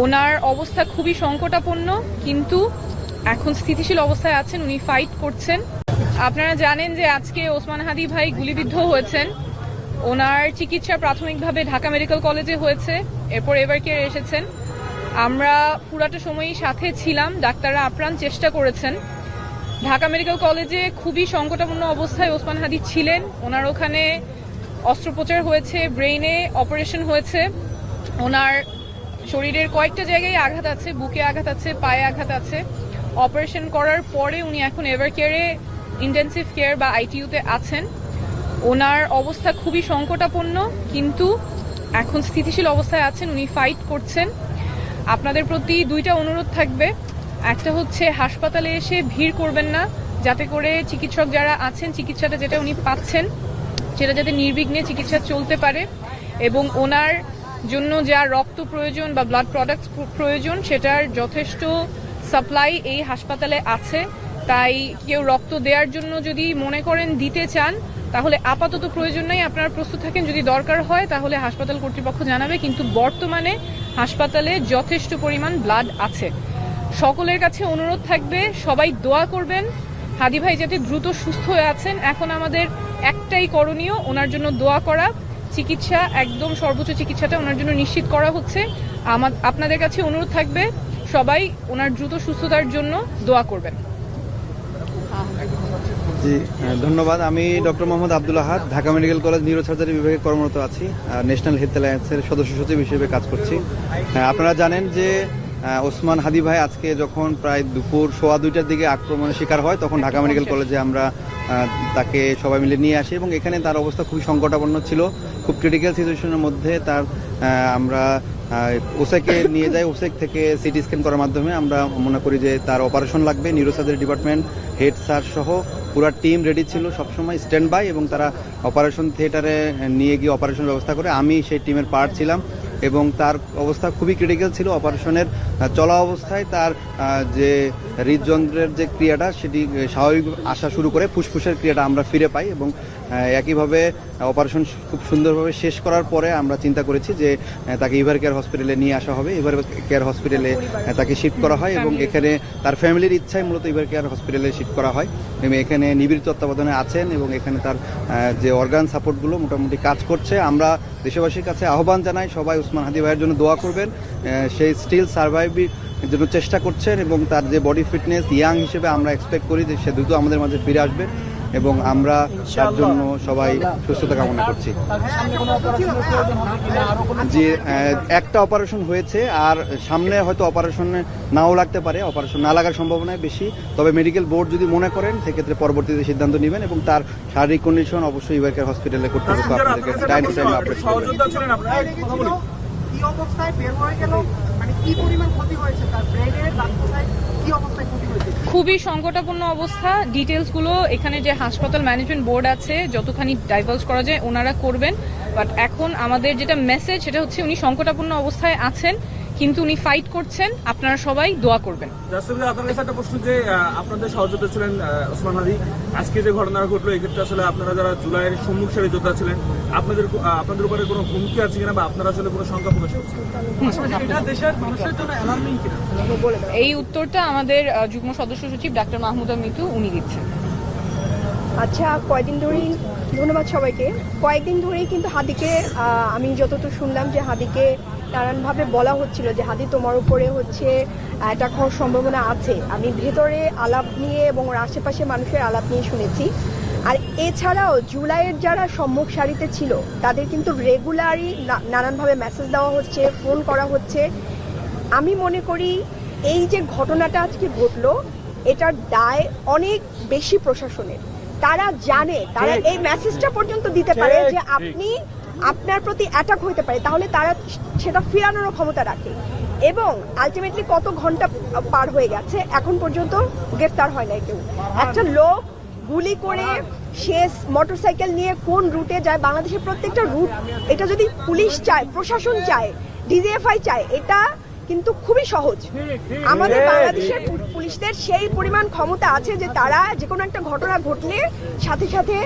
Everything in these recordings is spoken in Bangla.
ওনার অবস্থা খুবই সংকটাপন্ন, কিন্তু এখন স্থিতিশীল অবস্থায় আছেন, উনি ফাইট করছেন। আপনারা জানেন যে আজকে ওসমান হাদি ভাই গুলিবিদ্ধ হয়েছেন। ওনার চিকিৎসা প্রাথমিকভাবে ঢাকা মেডিকেল কলেজে হয়েছে, এরপর এভার কেয়ার এসেছেন। আমরা পুরাটা সময়ই সাথে ছিলাম, ডাক্তাররা আপ্রাণ চেষ্টা করেছেন। ঢাকা মেডিকেল কলেজে খুবই সংকটাপন্ন অবস্থায় ওসমান হাদি ছিলেন। ওনার ওখানে অস্ত্রোপচার হয়েছে, ব্রেইনে অপারেশন হয়েছে। ওনার শরীরের কয়েকটা জায়গায় আঘাত আছে, বুকে আঘাত আছে, পায়ে আঘাত আছে। অপারেশন করার পরে উনি এখন এভার কেয়ারে, ইন্টেন্সিভ কেয়ার বা আইটিইউতে আছেন। ওনার অবস্থা খুবই সংকটাপন্ন, কিন্তু এখন স্থিতিশীল অবস্থায় আছেন, উনি ফাইট করছেন। আপনাদের প্রতি দুইটা অনুরোধ থাকবে। একটা হচ্ছে হাসপাতালে এসে ভিড় করবেন না, যাতে করে চিকিৎসক যারা আছেন চিকিৎসাটা যেটা উনি পাচ্ছেন সেটা যাতে নির্বিঘ্নে চিকিৎসা চলতে পারে, এবং ওনার জন্য যা রক্ত প্রয়োজন বা ব্লাড প্রোডাক্টস প্রয়োজন সেটার যথেষ্ট সাপ্লাই এই হাসপাতালে আছে। তাই কেউ রক্ত দেওয়ার জন্য যদি মনে করেন দিতে চান তাহলে আপাতত প্রয়োজন নাই, আপনারা প্রস্তুত থাকেন। যদি দরকার হয় তাহলে হাসপাতাল কর্তৃপক্ষ জানাবে, কিন্তু বর্তমানে হাসপাতালে যথেষ্ট পরিমাণ ব্লাড আছে। সকলের কাছে অনুরোধ থাকবে, সবাই দোয়া করবেন হাদি ভাই যাতে দ্রুত সুস্থ হয়ে আছেন। এখন আমাদের একটাই করণীয়, ওনার জন্য দোয়া করা। চিকিৎসা একদম সর্বোচ্চ চিকিৎসাটা ওনার জন্য নিশ্চিত করা হচ্ছে। আপনাদের কাছে অনুরোধ থাকবে, সবাই ওনার দ্রুত সুস্থতার জন্য দোয়া করবেন। জি ধন্যবাদ। আমি ডক্টর মোহাম্মদ আব্দুল আহাদ, ঢাকা মেডিকেল কলেজ নিউরোসার্জারি বিভাগে কর্মরত আছি, ন্যাশনাল হেলথ অ্যালায়েন্সের সদস্য সচিব হিসেবে কাজ করছি। আপনারা জানেন যে ওসমান হাদি ভাই আজকে যখন প্রায় দুপুর 1:15টার দিকে আক্রমণের শিকার হয়, তখন ঢাকা মেডিকেল কলেজে আমরা তাকে সবাই মিলে নিয়ে আসি, এবং এখানে তার অবস্থা খুবই সংকটাপন্ন ছিল। খুব ক্রিটিক্যাল সিচুয়েশনের মধ্যে তার আমরা ওসেকে নিয়ে যাই। ওসেক থেকে সিটি স্ক্যান করার মাধ্যমে আমরা মনে করি যে তার অপারেশন লাগবে। নিউরোসার্জারি ডিপার্টমেন্ট হেড স্যার সহ পুরো টিম রেডি ছিল, সবসময় স্ট্যান্ড বাই, এবং তারা অপারেশন থিয়েটারে নিয়ে গিয়ে অপারেশন ব্যবস্থা করে। আমি সেই টিমের পার্ট ছিলাম, এবং তার অবস্থা খুবই ক্রিটিক্যাল ছিল। অপারেশনের চলা অবস্থায় তার যে হৃদযন্ত্রের যে ক্রিয়াটা সেটি স্বাভাবিক আসা শুরু করে, ফুসফুসের ক্রিয়াটা আমরা ফিরে পাই, এবং একইভাবে অপারেশন খুব সুন্দরভাবে শেষ করার পরে আমরা চিন্তা করেছি যে তাকে এভার কেয়ার হসপিটালে নিয়ে আসা হবে। এভার কেয়ার হসপিটালে তাকে শিফট করা হয়, এবং এখানে তার ফ্যামিলির ইচ্ছায় মূলত এভার কেয়ার হসপিটালে শিফট করা হয়, এবং এখানে নিবিড় তত্ত্বাবধানে আছেন, এবং এখানে তার যে অর্গান সাপোর্টগুলো মোটামুটি কাজ করছে। আমরা দেশবাসীর কাছে আহ্বান জানাই, সবাই ওসমান হাদি ভাইয়ের জন্য দোয়া করবেন। সেই স্টিল সার্ভাইভিং জন্য চেষ্টা করছেন, এবং তার যে বডি ফিটনেস ইয়াং হিসেবে আমরা এক্সপেক্ট করি যে সে দ্রুত আমাদের মাঝে ফিরে আসবে, এবং আমরা তার জন্য সবাই সুস্থতা কামনা করছি। যে একটা অপারেশন হয়েছে, আর সামনে হয়তো অপারেশনে নাও লাগতে পারে, অপারেশন না লাগার সম্ভাবনা বেশি। তবে মেডিকেল বোর্ড যদি মনে করেন সেক্ষেত্রে পরবর্তীতে সিদ্ধান্ত নেবেন, এবং তার শারীরিক কন্ডিশন অবশ্যই এভার কেয়ার হসপিটালে কর্তৃপক্ষ আপনাদেরকে টাইম টু টাইম আপডেট করবেন। খুবই সংকটাপন্ন অবস্থা। ডিটেলস গুলো এখানে যে হাসপাতাল ম্যানেজমেন্ট বোর্ড আছে যতখানি ডাইভার্স করা যায় ওনারা করবেন। বাট এখন আমাদের যেটা মেসেজ সেটা হচ্ছে উনি সংকটাপন্ন অবস্থায় আছেন, কিন্তু উনি ফাইট করছেন। আপনারা সবাই দোয়া করবেন। আপনার কাছে একটা প্রশ্ন, যে আপনাদের সহযোদ্ধা ছিলেন ওসমান হাদি, আজকে যে ঘটনা ঘটলো এক্ষেত্রে আসলে আপনারা যারা জুলাইয়ের সম্মুখ সারি যোদ্ধা ছিলেন, আপনাদের উপরে কোনো হুমকি আছে কিনা, বা আপনারা আসলে কোনো শঙ্কা প্রকাশ করছেন? এই উত্তরটা আমাদের যুগ্ম সদস্য সচিব ডাক্তার মাহমুদা মিতু উনি দিচ্ছেন। আচ্ছা, কয়েকদিন ধরেই ধন্যবাদ সবাইকে। কয়েকদিন ধরেই কিন্তু হাদিকে আমি যতটুকু শুনলাম যে হাদিকে নানানভাবে বলা হচ্ছিল যে হাদি তোমার উপরে হচ্ছে অ্যাটাক হওয়ার সম্ভাবনা আছে। আমি ভেতরে আলাপ নিয়ে এবং ওর আশেপাশে মানুষের আলাপ নিয়ে শুনেছি। আর এছাড়াও জুলাইয়ের যারা সম্মুখ সারিতে ছিল তাদের কিন্তু রেগুলারই নানানভাবে মেসেজ দেওয়া হচ্ছে, ফোন করা হচ্ছে। আমি মনে করি এই যে ঘটনাটা আজকে ঘটলো এটার দায় অনেক বেশি প্রশাসনের। তারা জানে, তারা এই মেসেজটা পর্যন্ত দিতে পারে যে আপনি আপনার প্রতি অ্যাটাক হইতে পারে, তাহলে তারা সেটা ফিরানোর ক্ষমতা রাখে। এবং আলটিমেটলি কত ঘন্টা পার হয়ে গেছে, এখন পর্যন্ত গ্রেফতার হয় নাই কেউ। একটা লোক গুলি করে সে মোটরসাইকেল নিয়ে কোন রুটে যায়, বাংলাদেশের প্রত্যেকটা রুট, এটা যদি পুলিশ চায়, প্রশাসন চায়, ডিজিএফআই চায়, এটা কিন্তু খুবই সহজ। আমাদের বাংলাদেশের পুলিশদের সেই পরিমাণ ক্ষমতা আছে যে তারা যে কোনো একটা ঘটনা ঘটলে সাথে সাথে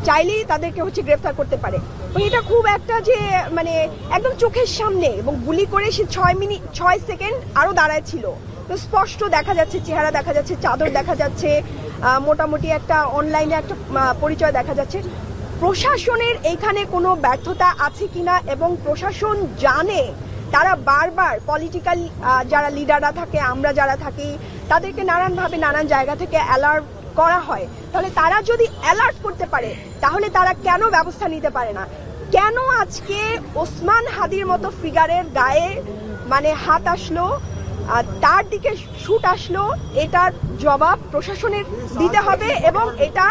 চাইলেই তাদেরকে গ্রেফতার করতে পারে। তো এটা খুব একটা যে মানে একদম চোখের সামনে, এবং গুলি করে সে 6 সেকেন্ড আরো দাঁড়ায় ছিল। তো স্পষ্ট দেখা যাচ্ছে, চেহারা দেখা যাচ্ছে, চাদর দেখা যাচ্ছে, মোটামুটি একটা অনলাইনে একটা পরিচয় দেখা যাচ্ছে। প্রশাসনের এইখানে কোনো ব্যর্থতা আছে কিনা, এবং প্রশাসন জানে, তারা বারবার পলিটিক্যাল যারা লিডাররা থাকে, আমরা যারা থাকি, তাদেরকে নানানভাবে নানান জায়গা থেকে অ্যালার্ট করা হয়। তাহলে তারা যদি অ্যালার্ট করতে পারে তাহলে তারা কেন ব্যবস্থা নিতে পারে না? কেন আজকে ওসমান হাদির মতো ফিগারের গায়ে মানে হাত আসলো, তার দিকে শুট আসলো? এটার জবাব প্রশাসনের দিতে হবে, এবং এটা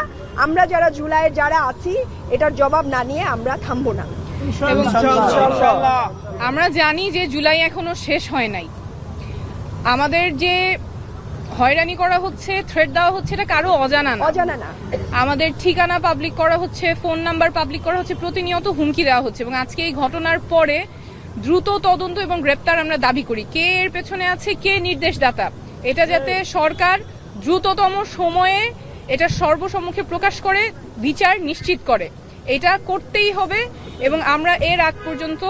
আমরা যারা জুলাইয়ের যারা আছি এটার জবাব না নিয়ে আমরা থামবো না। এবং আমরা জানি যে জুলাই এখনো শেষ হয় নাই। আমাদের যে হয়রানি করা হচ্ছে, থ্রেট দেওয়া হচ্ছে, এটা কারো অজানা না। আমাদের ঠিকানা পাবলিক করা হচ্ছে, ফোন নাম্বার পাবলিক করা হচ্ছে, প্রতিনিয়ত হুমকি দেওয়া হচ্ছে। এবং আজকে এই ঘটনার পরে দ্রুত তদন্ত এবং গ্রেপ্তার আমরা দাবি করি। কে এর পেছনে আছে, কে নির্দেশদাতা, এটা যাতে সরকার দ্রুততম সময়ে এটা সর্বসম্মুখে প্রকাশ করে বিচার নিশ্চিত করে, এটা করতেই হবে। এবং আমরা এর আগ পর্যন্ত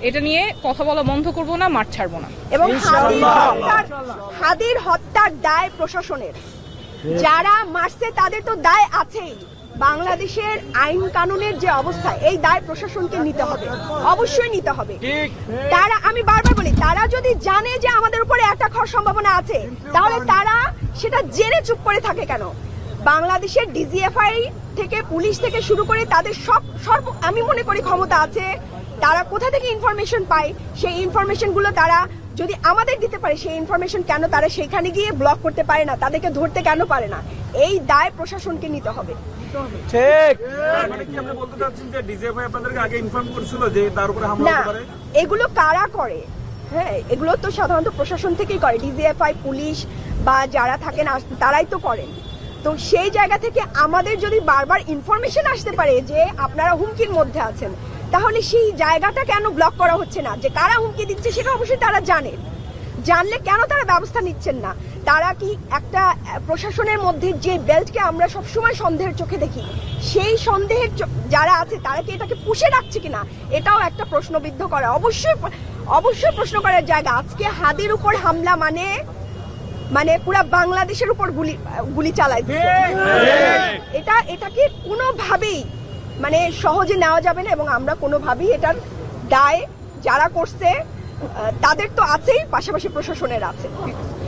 এটা নিয়ে কথা বলা বন্ধ করব না, মাঠ ছাড়বো না। এবং হাদির হত্যার দায় প্রশাসনের, যারা মারছে তাদের তো দায় আছেই। বাংলাদেশের আইন কানুনের যে অবস্থা, এই দায় প্রশাসনকে নিতে হবে, অবশ্যই নিতে হবে। তারা, আমি বারবার বলি, তারা যদি জানে যে আমাদের উপরে অ্যাটাক হওয়ার সম্ভাবনা আছে, তাহলে তারা সেটা জেনে চুপ করে থাকে কেন? বাংলাদেশের ডিজিএফআই থেকে, পুলিশ থেকে শুরু করে তাদের সর্ব আমি মনে করি ক্ষমতা আছে। তারা কোথা থেকে ইনফরমেশন পায়, সেই ইনফরমেশনগুলো তারা যদি আমাদের দিতে পারে, সেই ইনফরমেশন কেন তারা সেখানে গিয়ে ব্লক করতে পারে না, তাদেরকে ধরতে কেন পারে না? এই দায় প্রশাসনকে নিতে হবে। ঠিক, মানে কি আপনি বলতে চাচ্ছেন যে ডিজিএফআই আপনাদেরকে আগে ইনফর্ম করেছিল যে তার উপরে হামলা হতে পারে? এগুলো কারা করে? হ্যাঁ, এগুলো তো সাধারণত প্রশাসন থেকেই করে, ডিজিএফআই, পুলিশ বা যারা থাকেন তারাই তো করেন। তো সেই জায়গা থেকে আমাদের যদি বারবার ইনফরমেশন আসতে পারে যে আপনারা হুমকির মধ্যে আছেন, তাহলে সেই জায়গাটা কেন ব্লক করা হচ্ছে না? যে কারা হুমকি দিচ্ছে সেটা অবশ্যই তারা জানেন, জানলে কেন তারা ব্যবস্থা নিচ্ছেন না? তারা কি একটা প্রশাসনের মধ্যে যে বেল্টকে আমরা সবসময় সন্দেহের চোখে দেখি, সেই সন্দেহের যারা আছে তারা কি এটাকে পুষে রাখছে কিনা, এটাও একটা প্রশ্নবিদ্ধ করা, অবশ্যই প্রশ্ন করার জায়গা। আজকে হাদির উপর হামলা মানে পুরা বাংলাদেশের উপর গুলি চালায়। এটাকে কোনোভাবেই মানে সহজে নেওয়া যাবে না, এবং আমরা কোনোভাবেই এটার দায় যারা করছে তাদের তো আছেই, পাশাপাশি প্রশাসনের আছে।